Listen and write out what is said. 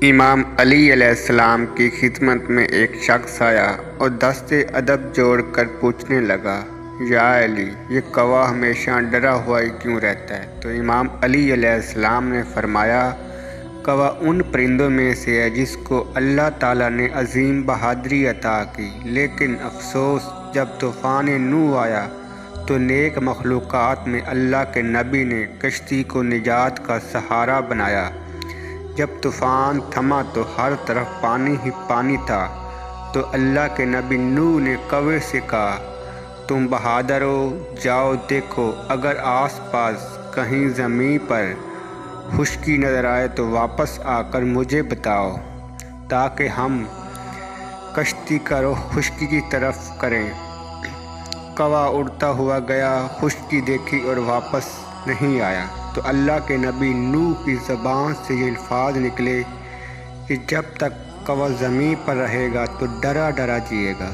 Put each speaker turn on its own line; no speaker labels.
امام علی علیہ السلام کی خدمت میں ایک شخص آیا اور دست ادب جوڑ کر پوچھنے لگا، یا علی، یہ کوا ہمیشہ ڈرا ہوا ہی کیوں رہتا ہے؟ تو امام علی علیہ السلام نے فرمایا، کوا ان پرندوں میں سے ہے جس کو اللہ تعالیٰ نے عظیم بہادری عطا کی، لیکن افسوس جب طوفان نوح آیا تو نیک مخلوقات میں اللہ کے نبی نے کشتی کو نجات کا سہارا بنایا۔ جب طوفان تھما تو ہر طرف پانی ہی پانی تھا، تو اللہ کے نبی نوح نے کوے سے کہا، تم بہادر ہو، جاؤ دیکھو، اگر آس پاس کہیں زمین پر خشکی نظر آئے تو واپس آ کر مجھے بتاؤ تاکہ ہم کشتی کا رخ خشکی کی طرف کریں۔ کوا اڑتا ہوا گیا، خشکی دیکھی اور واپس نہیں آیا، تو اللہ کے نبی نوح کی زبان سے یہ الفاظ نکلے کہ جب تک کوا زمین پر رہے گا تو ڈرا ڈرا جیے گا۔